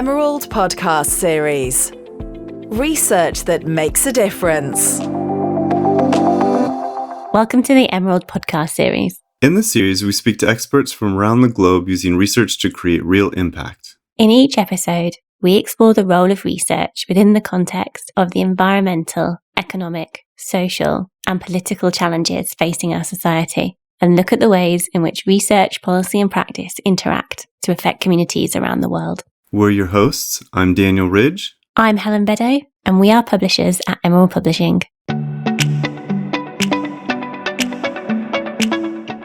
Emerald podcast series. Research that makes a difference. Welcome to the Emerald podcast series. In this series, we speak to experts from around the globe using research to create real impact. In each episode, we explore the role of research within the context of the environmental, economic, social, and political challenges facing our society, and look at the ways in which research, policy, and practice interact to affect communities around the world. We're your hosts. I'm Daniel Ridge. I'm Helen Beddoe, and we are publishers at Emerald Publishing.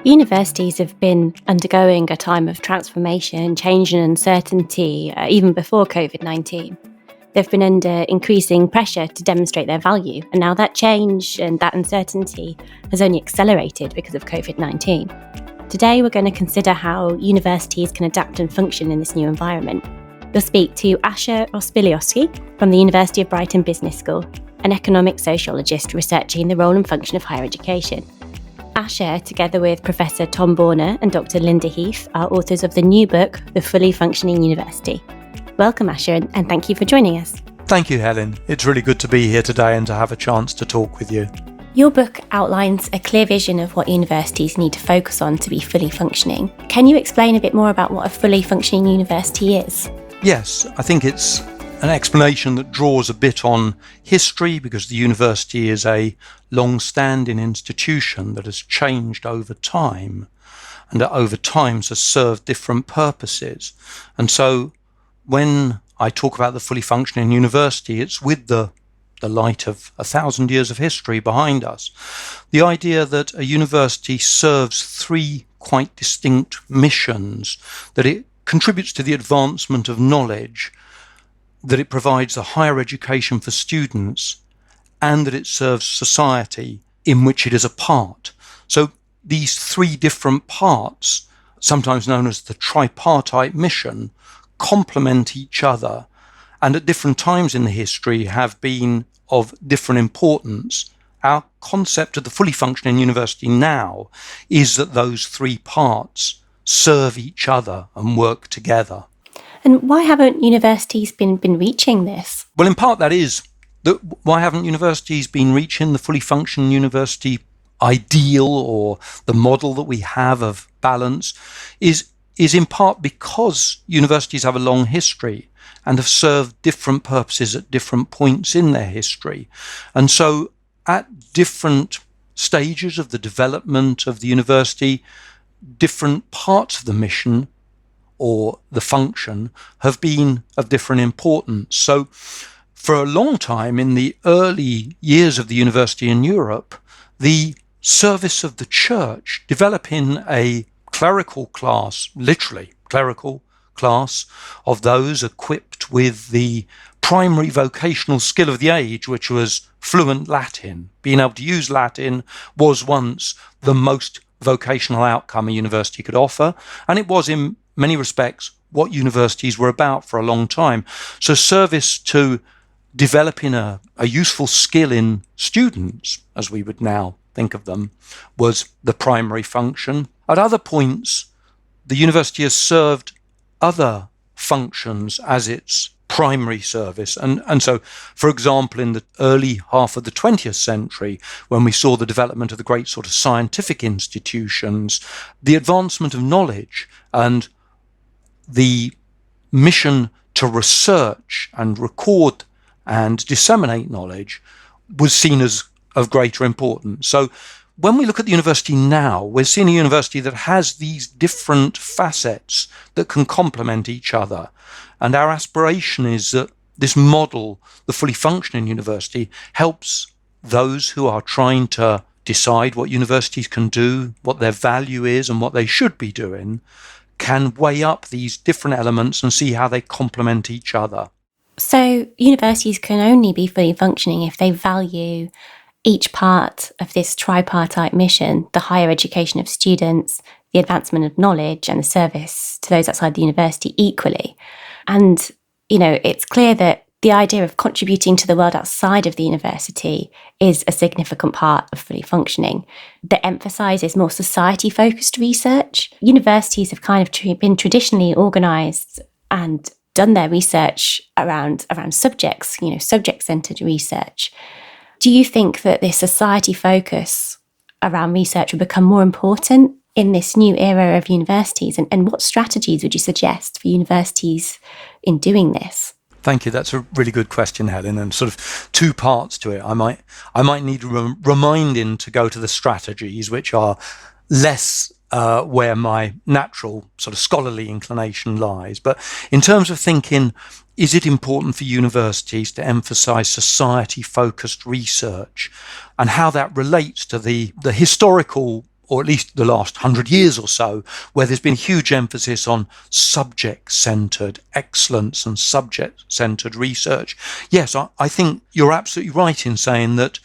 Universities have been undergoing a time of transformation, change and uncertainty, even before COVID-19. They've been under increasing pressure to demonstrate their value, and now that change and that uncertainty has only accelerated because of COVID-19. Today, we're going to consider how universities can adapt and function in this new environment. We'll speak to Asher Rospigliosi from the University of Brighton Business School, an economic sociologist researching the role and function of higher education. Asher, together with Professor Tom Borner and Dr. Linda Heath, are authors of the new book, The Fully Functioning University. Welcome, Asher, and thank you for joining us. Thank you, Helen. It's really good to be here today and to have a chance to talk with you. Your book outlines a clear vision of what universities need to focus on to be fully functioning. Can you explain a bit more about what a fully functioning university is? Yes, I think it's an explanation that draws a bit on history, because the university is a long-standing institution that has changed over time and that over time has served different purposes. And so when I talk about the fully functioning university, it's with the light of 1,000 years of history behind us. The idea that a university serves three quite distinct missions, that it contributes to the advancement of knowledge, that it provides a higher education for students, and that it serves society in which it is a part. So these three different parts, sometimes known as the tripartite mission, complement each other, and at different times in the history have been of different importance. Our concept of the fully functioning university now is that those three parts serve each other and work together. And why haven't universities been reaching this? Well, in part that is why haven't universities been reaching the fully functioning university ideal, or the model that we have of balance, is in part because universities have a long history and have served different purposes at different points in their history. And so at different stages of the development of the university, different parts of the mission or the function have been of different importance. So for a long time, in the early years of the university in Europe, the service of the church, developing a clerical class, literally clerical class, of those equipped with the primary vocational skill of the age, which was fluent Latin. Being able to use Latin was once the most vocational outcome a university could offer, and it was in many respects what universities were about for a long time. So service to developing a useful skill in students, as we would now think of them, was the primary function. At other points, the university has served other functions as its primary service. And so, for example, in the early half of the 20th century, when we saw the development of the great sort of scientific institutions, the advancement of knowledge and the mission to research and record and disseminate knowledge was seen as of greater importance. So when we look at the university now, we're seeing a university that has these different facets that can complement each other. And our aspiration is that this model, the fully functioning university, helps those who are trying to decide what universities can do, what their value is, and what they should be doing, can weigh up these different elements and see how they complement each other. So universities can only be fully functioning if they value each part of this tripartite mission, the higher education of students, the advancement of knowledge, and the service to those outside the university equally. And, it's clear that the idea of contributing to the world outside of the university is a significant part of fully functioning. That emphasises more society-focused research. Universities have kind of been traditionally organised and done their research around subjects, subject-centered research. Do you think that this society focus around research will become more important in this new era of universities? And what strategies would you suggest for universities in doing this? Thank you. That's a really good question, Helen, and sort of two parts to it. I might need reminding to go to the strategies, which are less where my natural sort of scholarly inclination lies. But in terms of thinking, is it important for universities to emphasize society-focused research and how that relates to the historical, or at least the last 100 years or so, where there's been a huge emphasis on subject-centered excellence and subject-centered research? Yes, I think you're absolutely right in saying that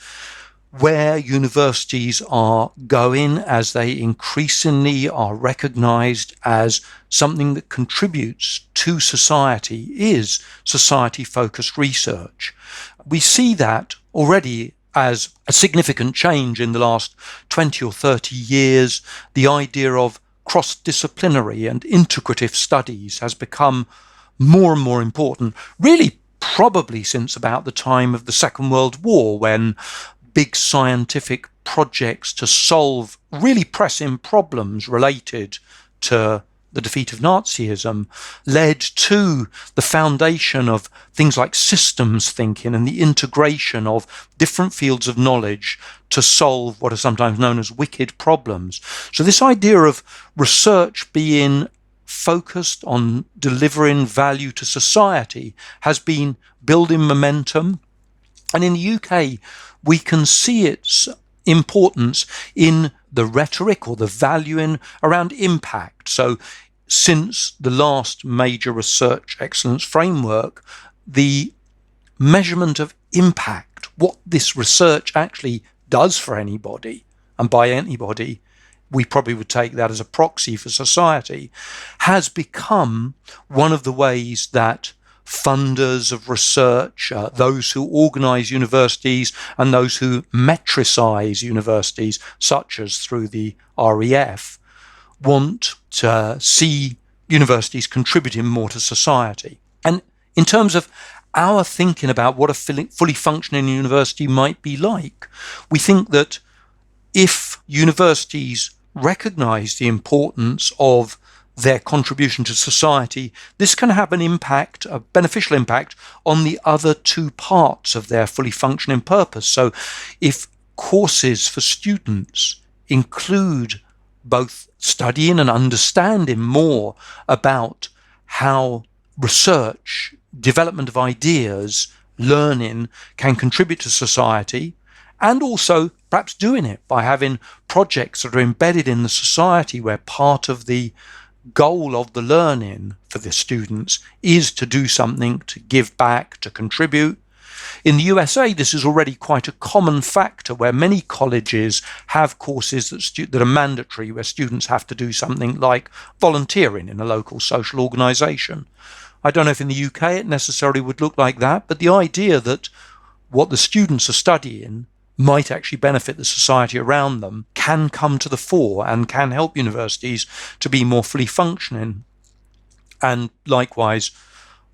where universities are going, as they increasingly are recognized as something that contributes to society, is society-focused research. We see that already as a significant change in the last 20 or 30 years. The idea of cross-disciplinary and integrative studies has become more and more important, really probably since about the time of the Second World War, when big scientific projects to solve really pressing problems related to the defeat of Nazism led to the foundation of things like systems thinking and the integration of different fields of knowledge to solve what are sometimes known as wicked problems. So this idea of research being focused on delivering value to society has been building momentum. And in the UK, we can see its importance in the rhetoric or the valuing around impact. So since the last major research excellence framework, the measurement of impact, what this research actually does for anybody, and by anybody, we probably would take that as a proxy for society, has become one of the ways that funders of research, those who organise universities and those who metricise universities, such as through the REF, want to see universities contributing more to society. And in terms of our thinking about what a fully functioning university might be like, we think that if universities recognise the importance of their contribution to society, this can have an impact, a beneficial impact, on the other two parts of their fully functioning purpose. So if courses for students include both studying and understanding more about how research, development of ideas, learning can contribute to society, and also perhaps doing it by having projects that are embedded in the society where part of the goal of the learning for the students is to do something, to give back, to contribute. In the USA, this is already quite a common factor where many colleges have courses that are mandatory, where students have to do something like volunteering in a local social organisation. I don't know if in the UK it necessarily would look like that, but the idea that what the students are studying might actually benefit the society around them can come to the fore and can help universities to be more fully functioning. And likewise,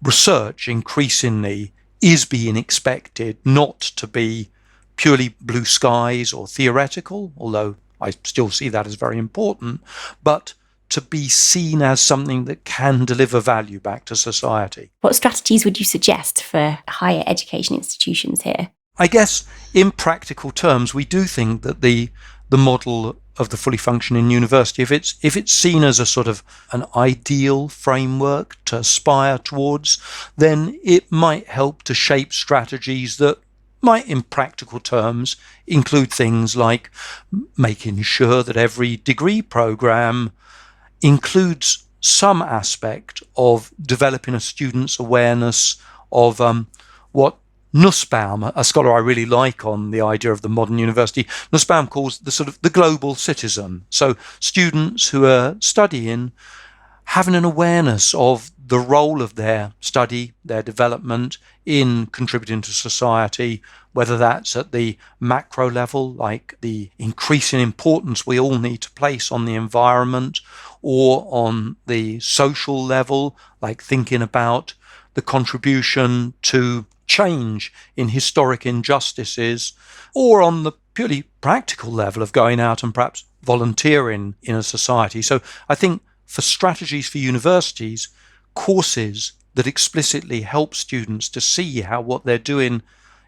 research increasingly is being expected not to be purely blue skies or theoretical, although I still see that as very important, but to be seen as something that can deliver value back to society. What strategies would you suggest for higher education institutions here? I guess in practical terms, we do think that the model of the fully functioning university, if it's seen as a sort of an ideal framework to aspire towards, then it might help to shape strategies that might, in practical terms, include things like making sure that every degree program includes some aspect of developing a student's awareness of what Nussbaum, a scholar I really like on the idea of the modern university, Nussbaum calls the sort of the global citizen. So students who are studying having an awareness of the role of their study, their development in contributing to society, whether that's at the macro level, like the increasing importance we all need to place on the environment, or on the social level, like thinking about the contribution to change in historic injustices, or on the purely practical level of going out and perhaps volunteering in a society. So I think for strategies for universities, courses that explicitly help students to see how what they're doing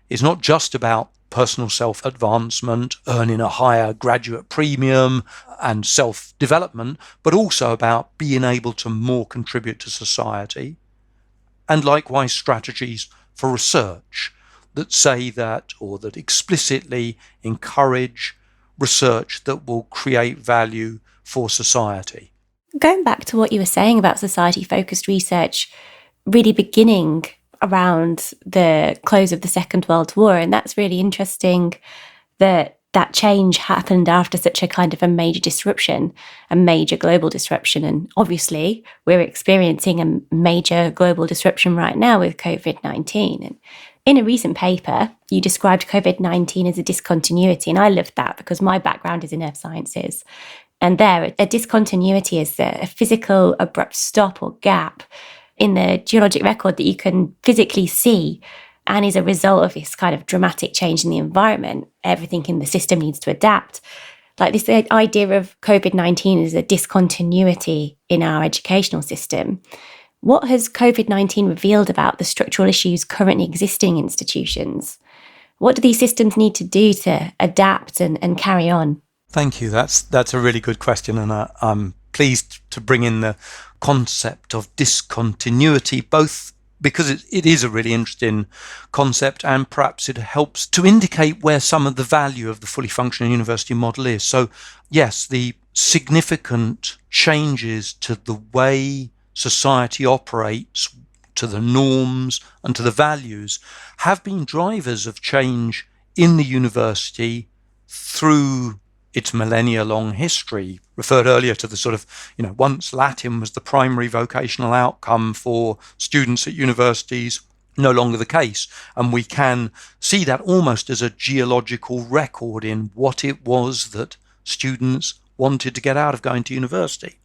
is not just about personal self-advancement, earning a higher graduate premium and self-development, but also about being able to more contribute to society. And likewise, strategies for research that say that, or that explicitly encourage research that will create value for society. Going back to what you were saying about society-focused research really beginning around the close of the Second World War, and that's really interesting that change happened after such a kind of a major disruption, a major global disruption. And obviously, we're experiencing a major global disruption right now with COVID-19. And in a recent paper, you described COVID-19 as a discontinuity, and I loved that because my background is in earth sciences. And there, a discontinuity is a physical abrupt stop or gap in the geologic record that you can physically see, and is a result of this kind of dramatic change in the environment. Everything in the system needs to adapt. Like this idea of COVID-19 as a discontinuity in our educational system. What has COVID-19 revealed about the structural issues currently existing in institutions? What do these systems need to do to adapt and carry on? Thank you. That's a really good question, and I'm pleased to bring in the concept of discontinuity, both because it is a really interesting concept, and perhaps it helps to indicate where some of the value of the fully functioning university model is. So yes, the significant changes to the way society operates, to the norms and to the values, have been drivers of change in the university through its millennia-long history. Referred earlier to the sort of, once Latin was the primary vocational outcome for students at universities, no longer the case. And we can see that almost as a geological record in what it was that students wanted to get out of going to university.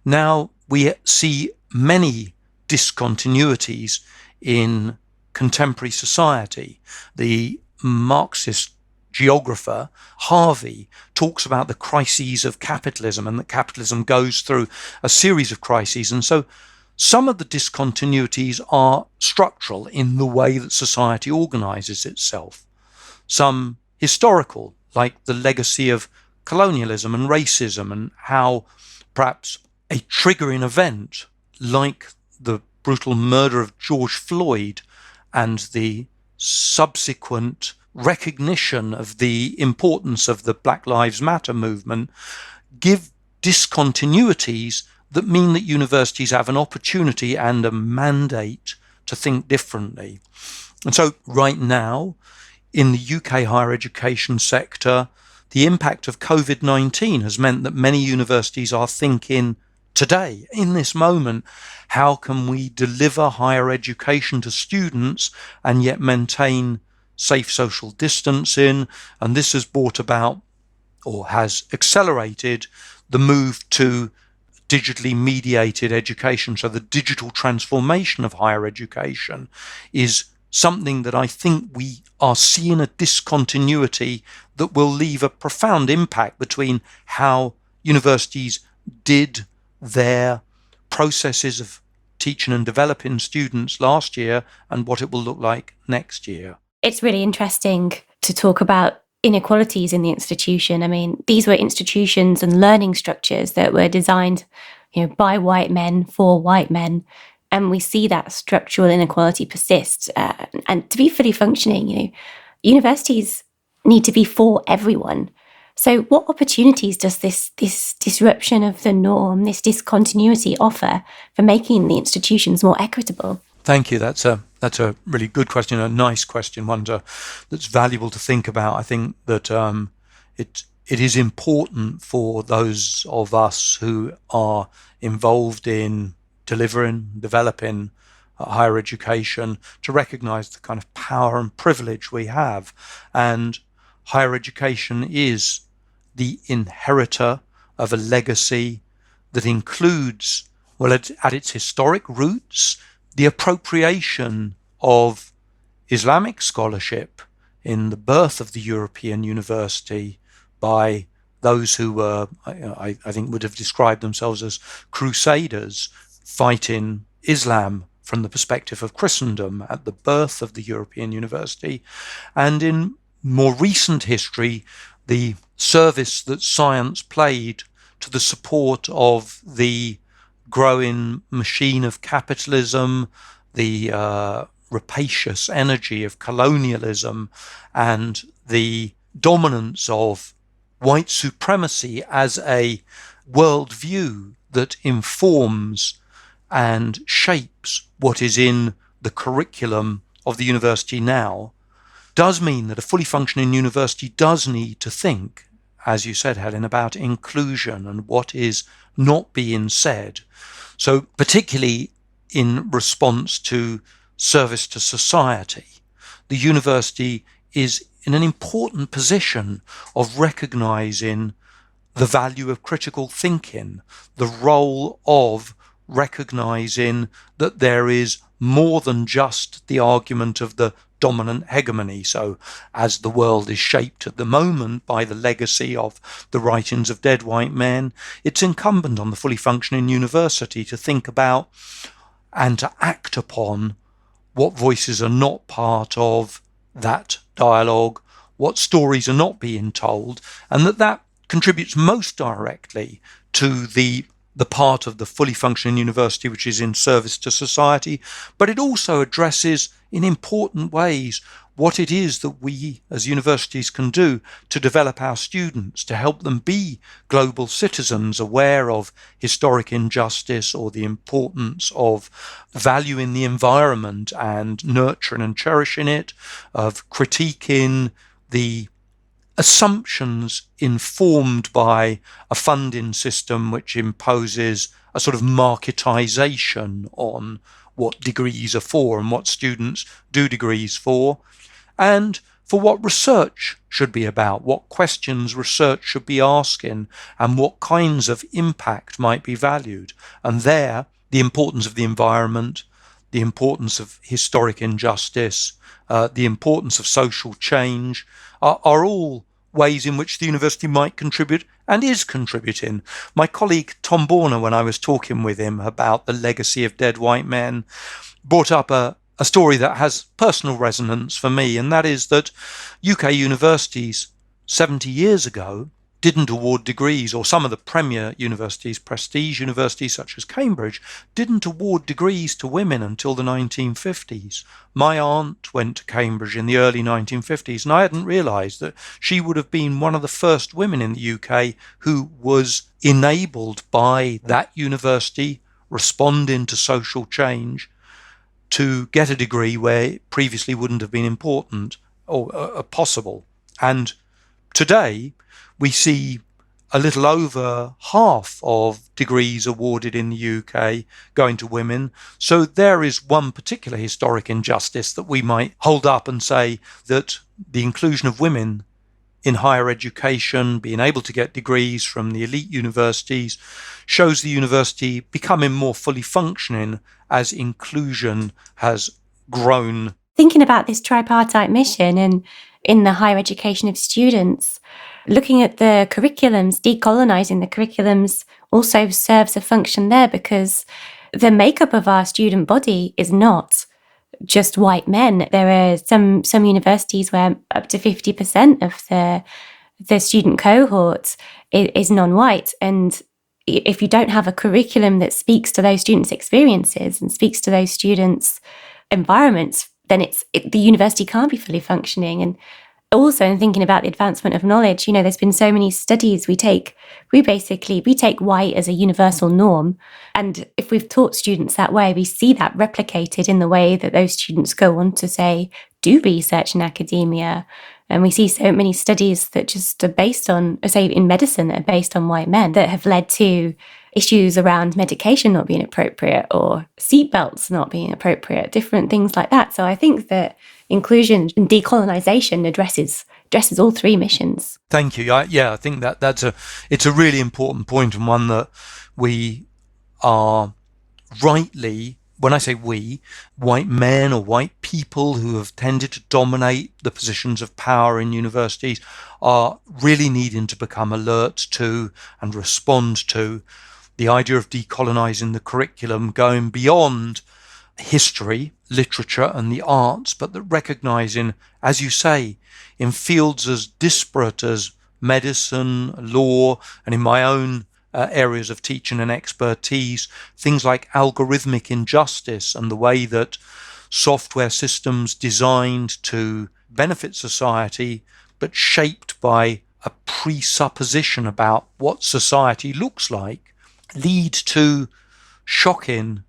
Now we see many discontinuities in contemporary society. The Marxist geographer Harvey talks about the crises of capitalism, and that capitalism goes through a series of crises. And so some of the discontinuities are structural in the way that society organizes itself. Some historical, like the legacy of colonialism and racism, and how perhaps a triggering event like the brutal murder of George Floyd and the subsequent recognition of the importance of the Black Lives Matter movement give discontinuities that mean that universities have an opportunity and a mandate to think differently. And so right now, in the UK higher education sector, the impact of COVID-19 has meant that many universities are thinking today, in this moment, how can we deliver higher education to students and yet maintain safe social distancing? And this has brought about, or has accelerated, the move to digitally mediated education. So the digital transformation of higher education is something that I think we are seeing a discontinuity that will leave a profound impact between how universities did their processes of teaching and developing students last year and what it will look like next year. It's really interesting to talk about inequalities in the institution. I mean, these were institutions and learning structures that were designed, by white men for white men. And we see that structural inequality persist. And to be fully functioning, universities need to be for everyone. So what opportunities does this disruption of the norm, this discontinuity offer for making the institutions more equitable? Thank you. That's a really good question, a nice question, one that's valuable to think about. I think that it is important for those of us who are involved in delivering, developing higher education to recognize the kind of power and privilege we have. And higher education is the inheritor of a legacy that includes, at its historic roots, the appropriation of Islamic scholarship in the birth of the European university by those who were, I think, would have described themselves as crusaders fighting Islam from the perspective of Christendom at the birth of the European university. And in more recent history, the service that science played to the support of the growing machine of capitalism, the rapacious energy of colonialism, and the dominance of white supremacy as a worldview that informs and shapes what is in the curriculum of the university now, does mean that a fully functioning university does need to think, as you said, Helen, about inclusion and what is not being said. So particularly in response to service to society, the university is in an important position of recognizing the value of critical thinking, the role of recognizing that there is more than just the argument of the dominant hegemony. So as the world is shaped at the moment by the legacy of the writings of dead white men, it's incumbent on the fully functioning university to think about and to act upon what voices are not part of that dialogue, what stories are not being told, and that contributes most directly to the part of the fully functioning university which is in service to society, but it also addresses in important ways what it is that we as universities can do to develop our students, to help them be global citizens aware of historic injustice or the importance of valuing the environment and nurturing and cherishing it, of critiquing the assumptions informed by a funding system which imposes a sort of marketization on what degrees are for and what students do degrees for, and for what research should be about, what questions research should be asking, and what kinds of impact might be valued. And there, the importance of the environment, the importance of historic injustice, the importance of social change are all ways in which the university might contribute and is contributing. My colleague Tom Borner, when I was talking with him about the legacy of dead white men, brought up a story that has personal resonance for me, and that is that UK universities 70 years ago didn't award degrees, or some of the premier universities, prestige universities such as Cambridge, didn't award degrees to women until the 1950s. My aunt went to Cambridge in the early 1950s, and I hadn't realised that she would have been one of the first women in the UK who was enabled by that university responding to social change to get a degree where it previously wouldn't have been important or possible. And today, we see a little over half of degrees awarded in the UK going to women. So there is one particular historic injustice that we might hold up and say that the inclusion of women in higher education, being able to get degrees from the elite universities, shows the university becoming more fully functioning as inclusion has grown. Thinking about this tripartite mission and in the higher education of students, looking at the curriculums, decolonising the curriculums also serves a function there, because the makeup of our student body is not just white men. There are some universities where up to 50% of the student cohort is non-white. And if you don't have a curriculum that speaks to those students' experiences and speaks to those students' environments, then the university can't be fully functioning. And also, in thinking about the advancement of knowledge, there's been so many studies we take white as a universal norm. And if we've taught students that way, we see that replicated in the way that those students go on to, say, do research in academia. And we see so many studies that just are based on, say, in medicine, that are based on white men, that have led to issues around medication not being appropriate or seatbelts not being appropriate, different things like that. So I think that inclusion and decolonisation addresses all three missions. Thank you. I think it's a really important point, and one that we are rightly when I say we, white men or white people who have tended to dominate the positions of power in universities are really needing to become alert to and respond to the idea of decolonizing the curriculum, going beyond history, literature, and the arts, but that recognizing, as you say, in fields as disparate as medicine, law, and in my own areas of teaching and expertise, things like algorithmic injustice and the way that software systems designed to benefit society but shaped by a presupposition about what society looks like lead to shocking,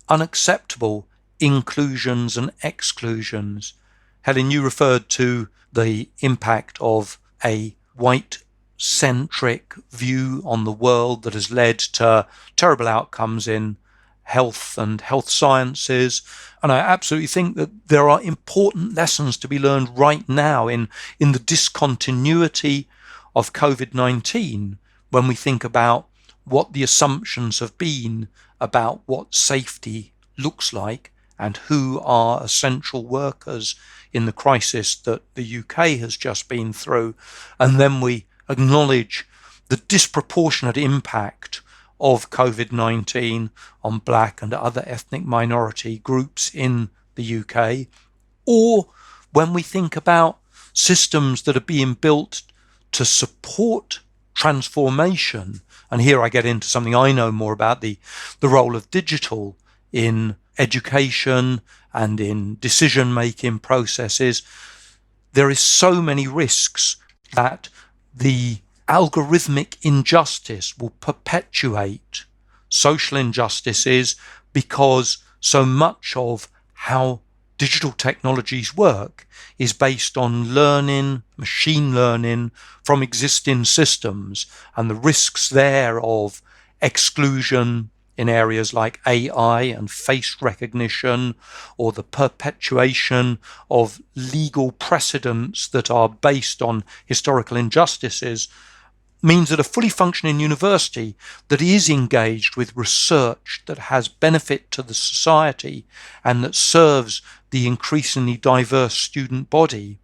unacceptable inclusions and exclusions. Helen, you referred to the impact of a white-centric view on the world that has led to terrible outcomes in health and health sciences. And I absolutely think that there are important lessons to be learned right now in the discontinuity of COVID-19 when we think about what the assumptions have been about what safety looks like and who are essential workers in the crisis that the UK has just been through. And then we acknowledge the disproportionate impact of COVID-19 on Black and other ethnic minority groups in the UK. Or when we think about systems that are being built to support transformation, and here I get into something I know more about, the role of digital in education and in decision-making processes, there is so many risks that the algorithmic injustice will perpetuate social injustices because so much of how digital technologies work is based on learning, machine learning from existing systems, and the risks there of exclusion in areas like AI and face recognition, or the perpetuation of legal precedents that are based on historical injustices, means that a fully functioning university that is engaged with research that has benefit to the society and that serves the increasingly diverse student body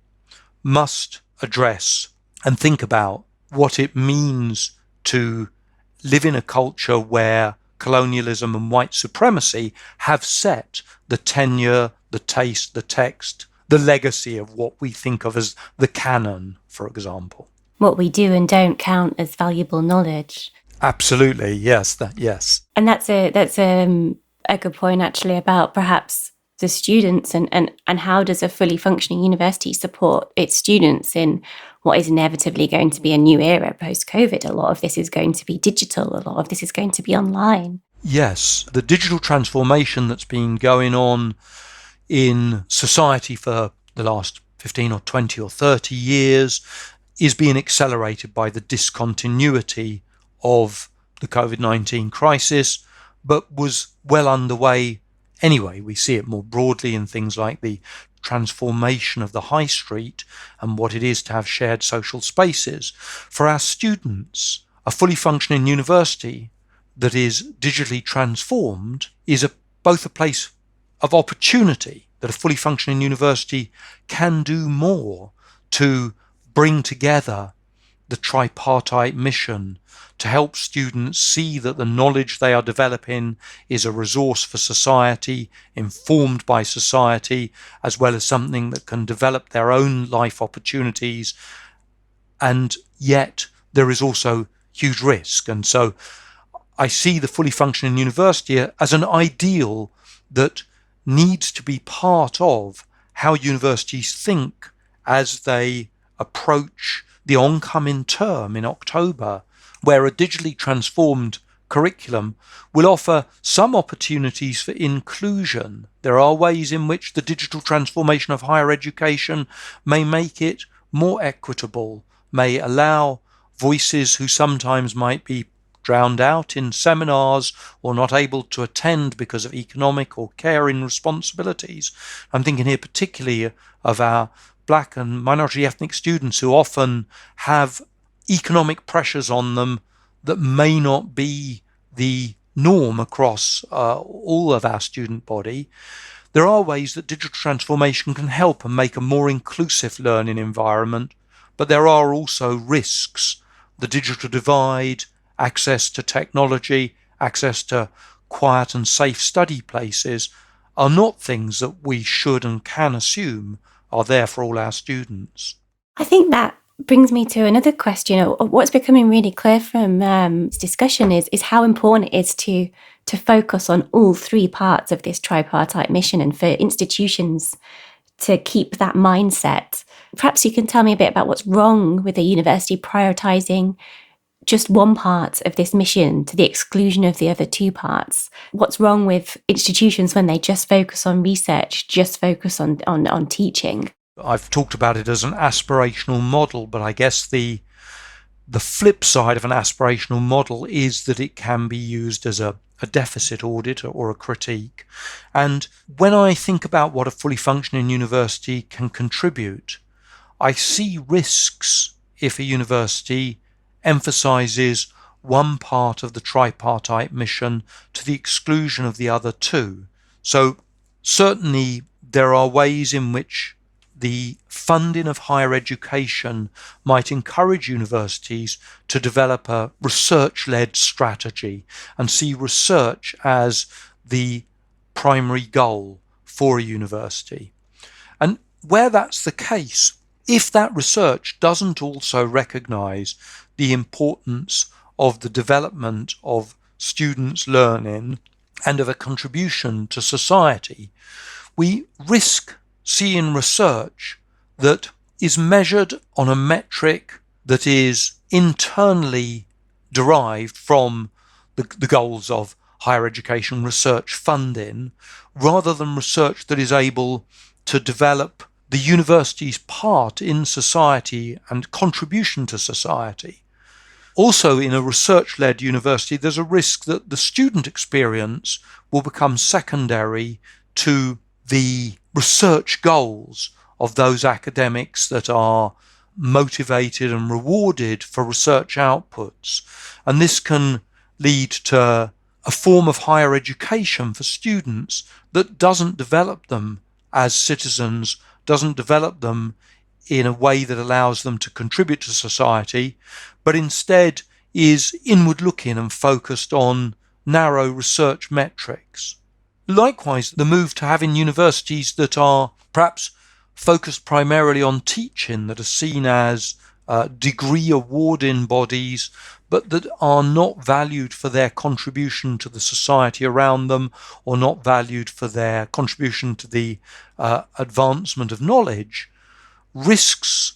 must address and think about what it means to live in a culture where colonialism and white supremacy have set the tenure, the taste, the text, the legacy of what we think of as the canon, for example. What we do and don't count as valuable knowledge. Absolutely, yes, yes. And that's a good point actually about perhaps the students and how does a fully functioning university support its students in what is inevitably going to be a new era post-COVID. A lot of this is going to be digital, a lot of this is going to be online. Yes, the digital transformation that's been going on in society for the last 15 or 20 or 30 years is being accelerated by the discontinuity of the COVID-19 crisis, but was well underway anyway. We see it more broadly in things like the transformation of the high street and what it is to have shared social spaces. For our students, a fully functioning university that is digitally transformed is both a place of opportunity, that a fully functioning university can do more to bring together the tripartite mission to help students see that the knowledge they are developing is a resource for society, informed by society, as well as something that can develop their own life opportunities. And yet there is also huge risk. And so I see the fully functioning university as an ideal that needs to be part of how universities think as they approach the oncoming term in October, where a digitally transformed curriculum will offer some opportunities for inclusion. There are ways in which the digital transformation of higher education may make it more equitable, may allow voices who sometimes might be drowned out in seminars or not able to attend because of economic or caring responsibilities. I'm thinking here particularly of our Black and minority ethnic students who often have economic pressures on them that may not be the norm across all of our student body, there are ways that digital transformation can help and make a more inclusive learning environment, but there are also risks. The digital divide, access to technology, access to quiet and safe study places are not things that we should and can assume are there for all our students. I think that brings me to another question. What's becoming really clear from this discussion is how important it is to focus on all three parts of this tripartite mission, and for institutions to keep that mindset. Perhaps you can tell me a bit about what's wrong with a university prioritising just one part of this mission to the exclusion of the other two parts. What's wrong with institutions when they just focus on research, just focus on teaching? I've talked about it as an aspirational model, but I guess the flip side of an aspirational model is that it can be used as a deficit audit or a critique. And when I think about what a fully functioning university can contribute, I see risks if a university emphasises one part of the tripartite mission to the exclusion of the other two. So certainly there are ways in which the funding of higher education might encourage universities to develop a research-led strategy and see research as the primary goal for a university. And where that's the case, if that research doesn't also recognise the importance of the development of students' learning and of a contribution to society, we risk seeing research that is measured on a metric that is internally derived from the goals of higher education research funding, rather than research that is able to develop the university's part in society and contribution to society. Also, in a research-led university, there's a risk that the student experience will become secondary to the research goals of those academics that are motivated and rewarded for research outputs. And this can lead to a form of higher education for students that doesn't develop them as citizens, doesn't develop them in a way that allows them to contribute to society, but instead is inward-looking and focused on narrow research metrics. Likewise, the move to having universities that are perhaps focused primarily on teaching, that are seen as degree awarding bodies, but that are not valued for their contribution to the society around them, or not valued for their contribution to the advancement of knowledge, risks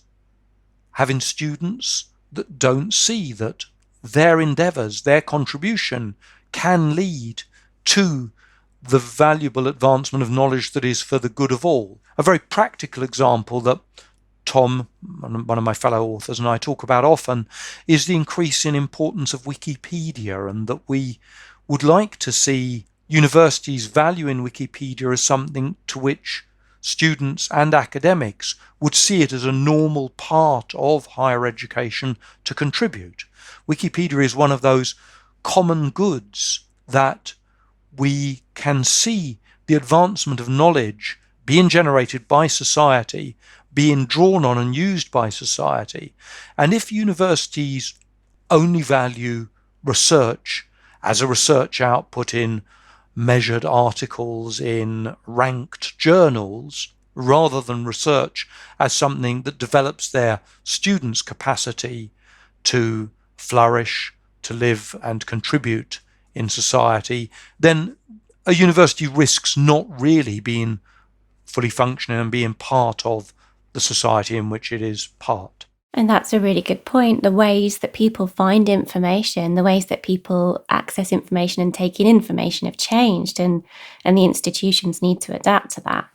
having students that don't see that their endeavours, their contribution can lead to the valuable advancement of knowledge that is for the good of all. A very practical example that Tom, one of my fellow authors, and I talk about often is the increasing importance of Wikipedia, and that we would like to see universities valuing Wikipedia as something to which students and academics would see it as a normal part of higher education to contribute. Wikipedia is one of those common goods that we can see the advancement of knowledge being generated by society, being drawn on and used by society. And if universities only value research as a research output in measured articles in ranked journals, rather than research as something that develops their students' capacity to flourish, to live and contribute in society, then a university risks not really being fully functioning and being part of the society in which it is part. And that's a really good point. The ways that people find information, the ways that people access information and take in information have changed, and the institutions need to adapt to that.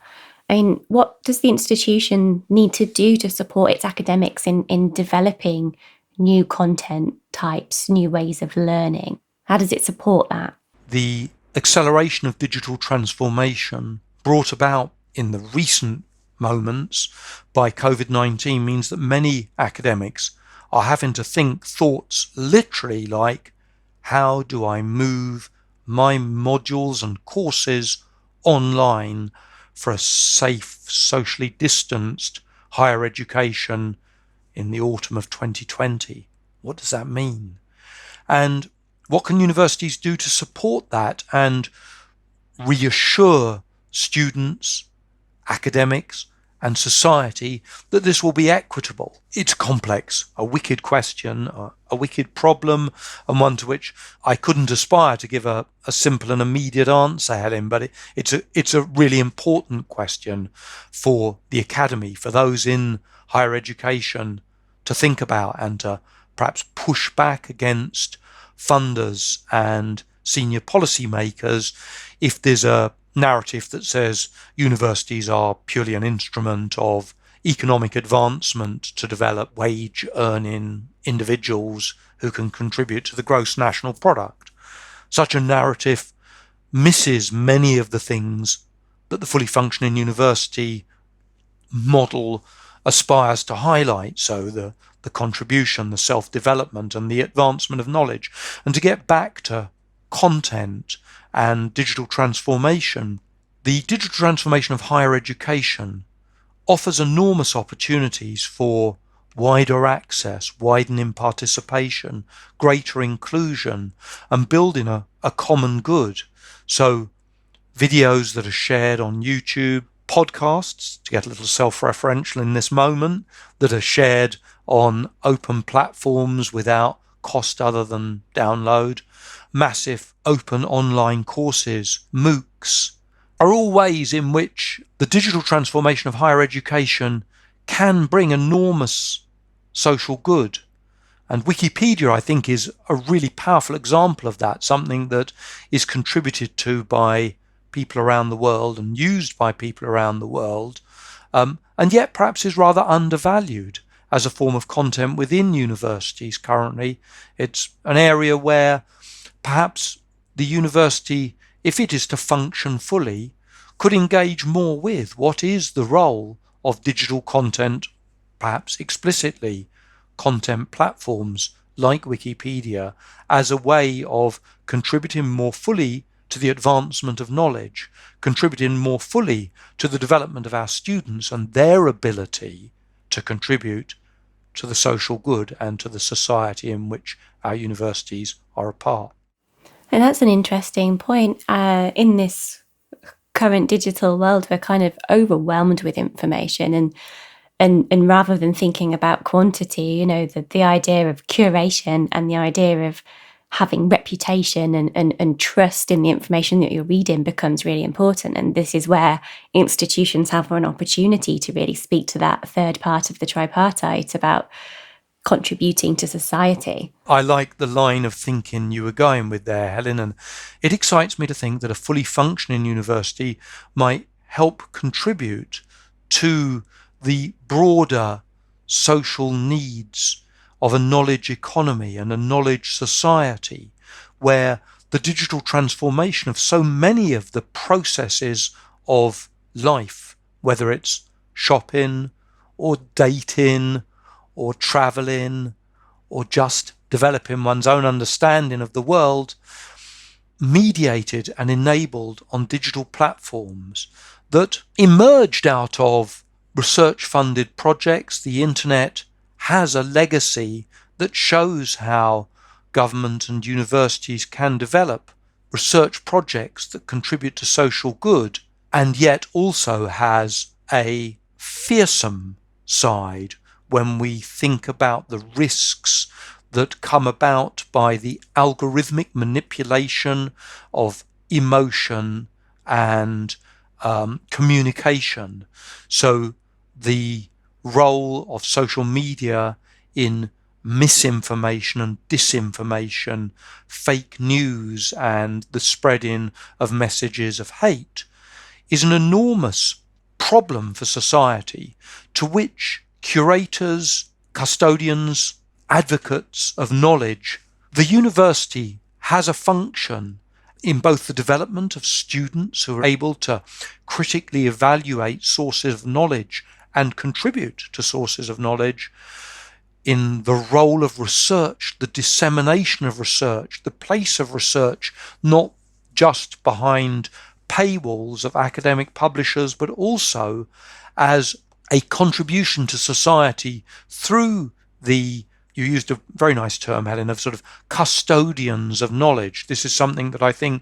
I mean, what does the institution need to do to support its academics in developing new content types, new ways of learning? How does it support that? The acceleration of digital transformation brought about in the recent moments by COVID-19 means that many academics are having to think thoughts literally like, how do I move my modules and courses online for a safe, socially distanced higher education in the autumn of 2020. What does that mean? And what can universities do to support that and reassure students, academics, and society that this will be equitable? It's complex, a wicked question, a wicked problem, and one to which I couldn't aspire to give a simple and immediate answer, Helen, but it's a really important question for the academy, for those in higher education to think about and to perhaps push back against funders and senior policymakers if there's a narrative that says universities are purely an instrument of economic advancement to develop wage-earning individuals who can contribute to the gross national product. Such a narrative misses many of the things that the fully functioning university model aspires to highlight, so the contribution, the self-development, and the advancement of knowledge. And to get back to content and digital transformation, the digital transformation of higher education offers enormous opportunities for wider access, widening participation, greater inclusion, and building a common good. So videos that are shared on YouTube, podcasts, to get a little self-referential in this moment, that are shared on open platforms without cost other than download, massive open online courses, MOOCs, are all ways in which the digital transformation of higher education can bring enormous social good. And Wikipedia, I think, is a really powerful example of that, something that is contributed to by people around the world and used by people around the world, and yet perhaps is rather undervalued as a form of content within universities currently. It's an area where perhaps the university, if it is to function fully, could engage more with what is the role of digital content, perhaps explicitly content platforms like Wikipedia, as a way of contributing more fully to the advancement of knowledge, contributing more fully to the development of our students and their ability to contribute to the social good and to the society in which our universities are a part. And that's an interesting point. In this current digital world, we're kind of overwhelmed with information, and rather than thinking about quantity, the idea of curation and the idea of having reputation and trust in the information that you're reading becomes really important. And this is where institutions have an opportunity to really speak to that third part of the tripartite about contributing to society. I like the line of thinking you were going with there, Helen, and it excites me to think that a fully functioning university might help contribute to the broader social needs of a knowledge economy and a knowledge society, where the digital transformation of so many of the processes of life, whether it's shopping or dating or traveling or just developing one's own understanding of the world, mediated and enabled on digital platforms that emerged out of research-funded projects. The internet has a legacy that shows how government and universities can develop research projects that contribute to social good, and yet also has a fearsome side when we think about the risks that come about by the algorithmic manipulation of emotion and communication. So the role of social media in misinformation and disinformation, fake news, and the spreading of messages of hate is an enormous problem for society, to which curators, custodians, advocates of knowledge, the university has a function in both the development of students who are able to critically evaluate sources of knowledge and contribute to sources of knowledge, in the role of research, the dissemination of research, the place of research, not just behind paywalls of academic publishers, but also as a contribution to society through you used a very nice term, Helen, of sort of custodians of knowledge. This is something that I think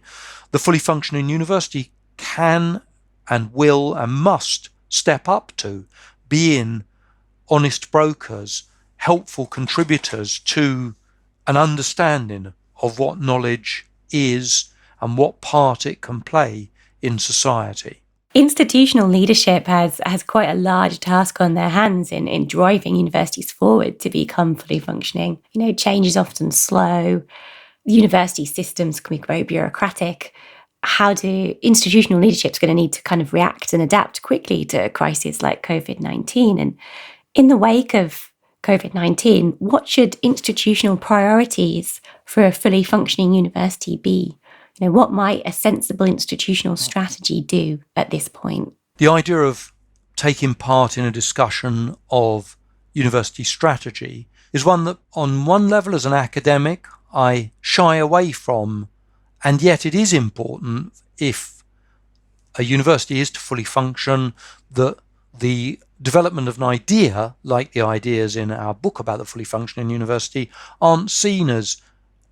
the fully functioning university can and will and must step up to, being honest brokers, helpful contributors to an understanding of what knowledge is and what part it can play in society. Institutional leadership has quite a large task on their hands in driving universities forward to become fully functioning. Change is often slow. University systems can be very bureaucratic. How do institutional leadership's going to need to kind of react and adapt quickly to a crisis like COVID-19? And in the wake of COVID-19, what should institutional priorities for a fully functioning university be? What might a sensible institutional strategy do at this point? The idea of taking part in a discussion of university strategy is one that, on one level, as an academic, I shy away from, and yet it is important if a university is to fully function that the development of an idea, like the ideas in our book about the fully functioning university, aren't seen as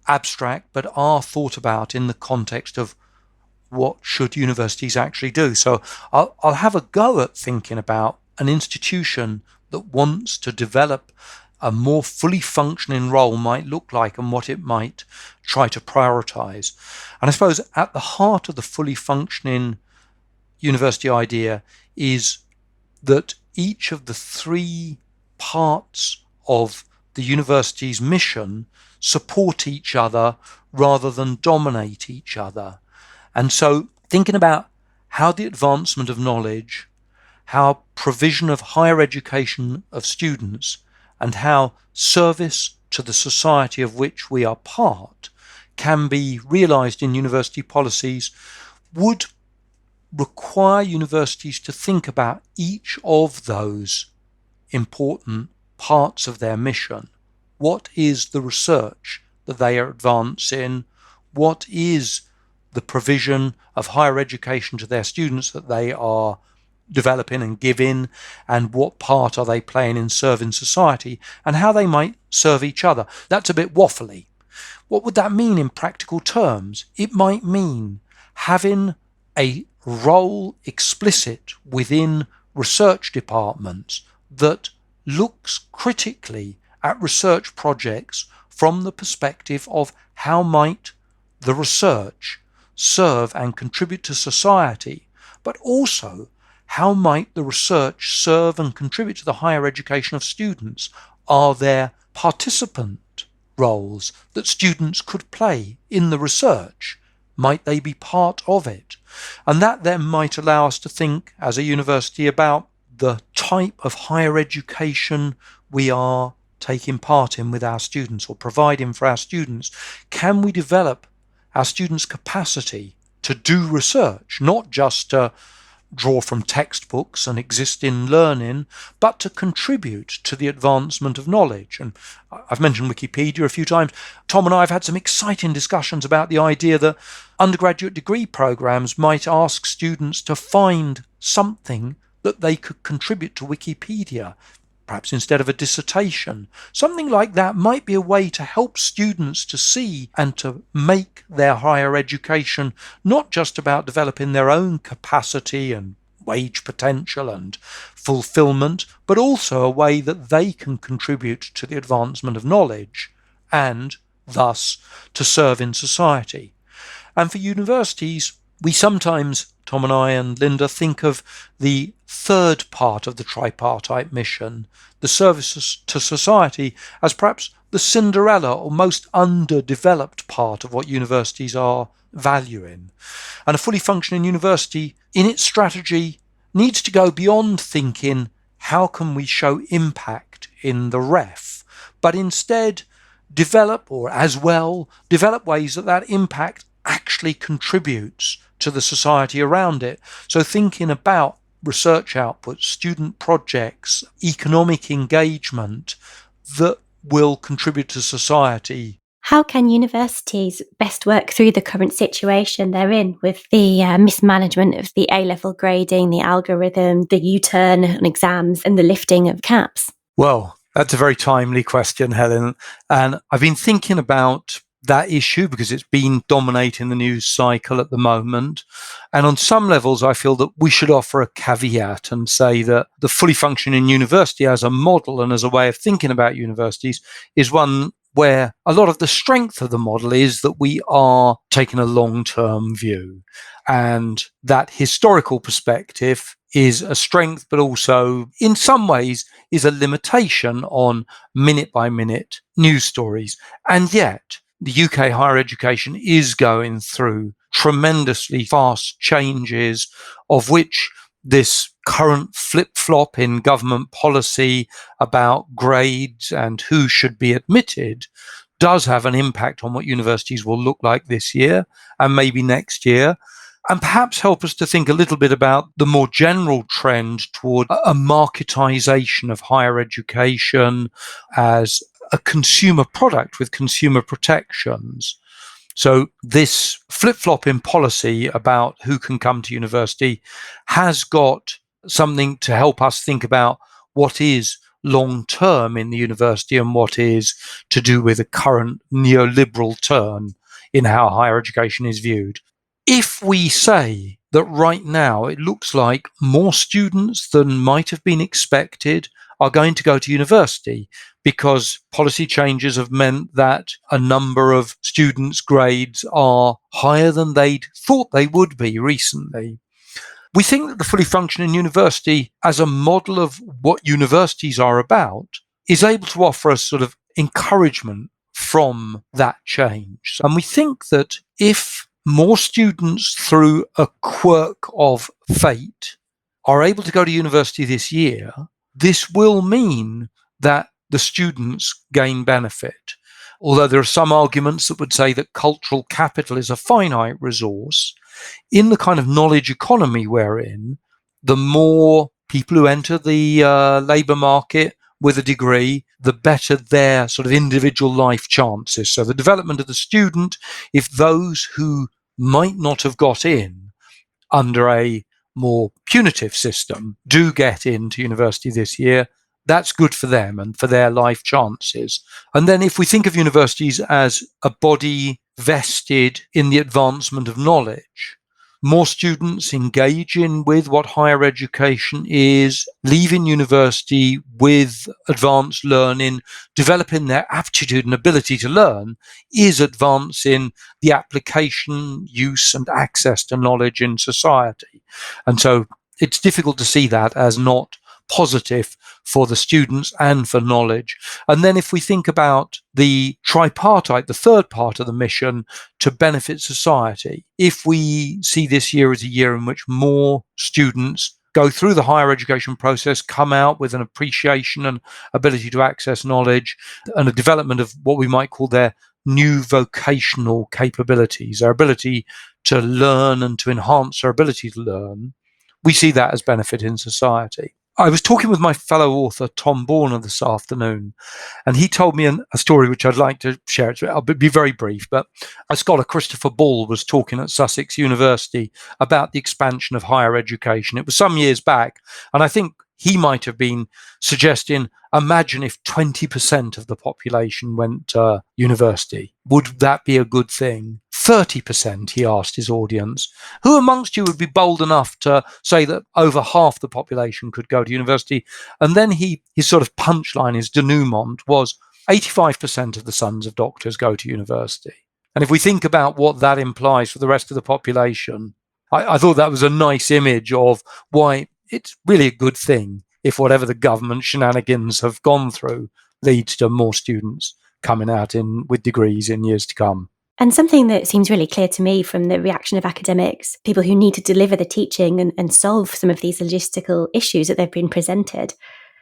abstract, but are thought about in the context of what should universities actually do. So I'll have a go at thinking about an institution that wants to develop a more fully functioning role might look like and what it might try to prioritize. And I suppose at the heart of the fully functioning university idea is that each of the three parts of the university's mission support each other rather than dominate each other. And so thinking about how the advancement of knowledge, how provision of higher education of students, and how service to the society of which we are part can be realised in university policies would require universities to think about each of those important parts of their mission. What is the research that they are advancing? What is the provision of higher education to their students that they are developing and giving? And what part are they playing in serving society? And how they might serve each other? That's a bit waffly. What would that mean in practical terms? It might mean having a role explicit within research departments that looks critically at research projects from the perspective of how might the research serve and contribute to society, but also how might the research serve and contribute to the higher education of students? Are there participant roles that students could play in the research? Might they be part of it? And that then might allow us to think as a university about the type of higher education we are taking part in with our students or providing for our students. Can we develop our students' capacity to do research, not just to draw from textbooks and exist in learning, but to contribute to the advancement of knowledge? And I've mentioned Wikipedia a few times. Tom and I have had some exciting discussions about the idea that undergraduate degree programs might ask students to find something that they could contribute to Wikipedia, perhaps instead of a dissertation. Something like that might be a way to help students to see and to make their higher education not just about developing their own capacity and wage potential and fulfillment, but also a way that they can contribute to the advancement of knowledge and thus to serve in society. And for universities, we sometimes, Tom and I and Linda, think of the third part of the tripartite mission, the services to society, as perhaps the Cinderella or most underdeveloped part of what universities are valuing. And a fully functioning university, in its strategy, needs to go beyond thinking, how can we show impact in the ref, but instead develop ways that impact actually contributes to the society around it. So thinking about research output, student projects, economic engagement that will contribute to society How can universities best work through the current situation they're in with the mismanagement of the A-level grading, the algorithm, the U-turn on exams, and the lifting of caps? Well, that's a very timely question, Helen. And I've been thinking about that issue because it's been dominating the news cycle at the moment. And on some levels, I feel that we should offer a caveat and say that the fully functioning university as a model and as a way of thinking about universities is one where a lot of the strength of the model is that we are taking a long-term view. And that historical perspective is a strength, but also in some ways is a limitation on minute by minute news stories. And yet the UK higher education is going through tremendously fast changes, of which this current flip-flop in government policy about grades and who should be admitted does have an impact on what universities will look like this year and maybe next year, and perhaps help us to think a little bit about the more general trend toward a marketization of higher education as a consumer product with consumer protections. So this flip-flop in policy about who can come to university has got something to help us think about what is long-term in the university and what is to do with a current neoliberal turn in how higher education is viewed. If we say that right now it looks like more students than might have been expected are going to go to university because policy changes have meant that a number of students' grades are higher than they'd thought they would be recently, we think that the fully functioning university as a model of what universities are about is able to offer us sort of encouragement from that change. And we think that if more students, through a quirk of fate, are able to go to university this year, this will mean that the students gain benefit. Although there are some arguments that would say that cultural capital is a finite resource, in the kind of knowledge economy we're in, the more people who enter the labour market with a degree, the better their sort of individual life chances. So the development of the student, if those who might not have got in under a more punitive system do get into university this year, that's good for them and for their life chances. And then if we think of universities as a body vested in the advancement of knowledge, more students engaging with what higher education is, leaving university with advanced learning, developing their aptitude and ability to learn, is advancing the application, use and access to knowledge in society. And so it's difficult to see that as not positive for the students and for knowledge. And then if we think about the tripartite, the third part of the mission, to benefit society, if we see this year as a year in which more students go through the higher education process, come out with an appreciation and ability to access knowledge, and a development of what we might call their new vocational capabilities, our ability to learn and to enhance our ability to learn, we see that as benefit in society. I was talking with my fellow author, Tom Borner, this afternoon, and he told me a story which I'd like to share. I'll be very brief, but a scholar, Christopher Ball, was talking at Sussex University about the expansion of higher education. It was some years back, and I think he might have been suggesting, imagine if 20% of the population went to university. Would that be a good thing? 30%, he asked his audience. Who amongst you would be bold enough to say that over half the population could go to university? And then his sort of punchline, his denouement was 85% of the sons of doctors go to university. And if we think about what that implies for the rest of the population, I thought that was a nice image of why it's really a good thing if whatever the government shenanigans have gone through leads to more students coming out with degrees in years to come. And something that seems really clear to me from the reaction of academics, people who need to deliver the teaching and solve some of these logistical issues that they've been presented,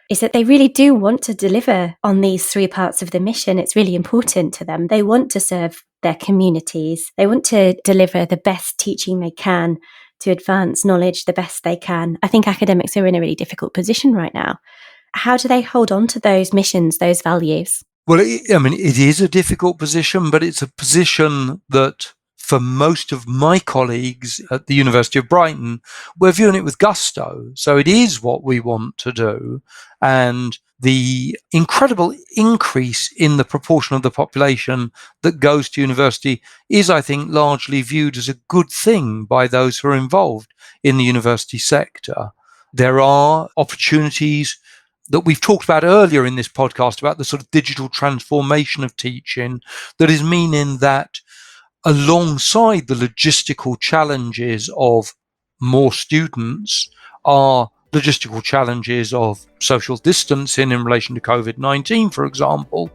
is that they really do want to deliver on these three parts of the mission. It's really important to them. They want to serve their communities. They want to deliver the best teaching they can to advance knowledge the best they can. I think academics are in a really difficult position right now. How do they hold on to those missions, those values? Well, it is a difficult position, but it's a position that for most of my colleagues at the University of Brighton, we're viewing it with gusto. So it is what we want to do. And the incredible increase in the proportion of the population that goes to university is, I think, largely viewed as a good thing by those who are involved in the university sector. There are opportunities that we've talked about earlier in this podcast about the sort of digital transformation of teaching, that is meaning that alongside the logistical challenges of more students are logistical challenges of social distancing in relation to COVID-19, for example,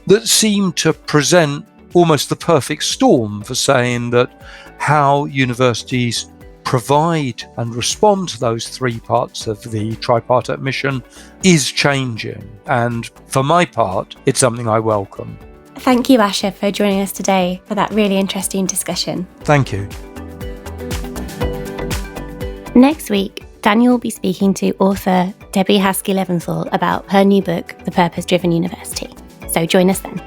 that seem to present almost the perfect storm for saying that how universities provide and respond to those three parts of the tripartite mission is changing. And for my part, it's something I welcome. Thank you, Asher, for joining us today for that really interesting discussion. Thank you. Next week, Daniel will be speaking to author Debbie Haskell-Leventhal about her new book, The Purpose-Driven University. So join us then.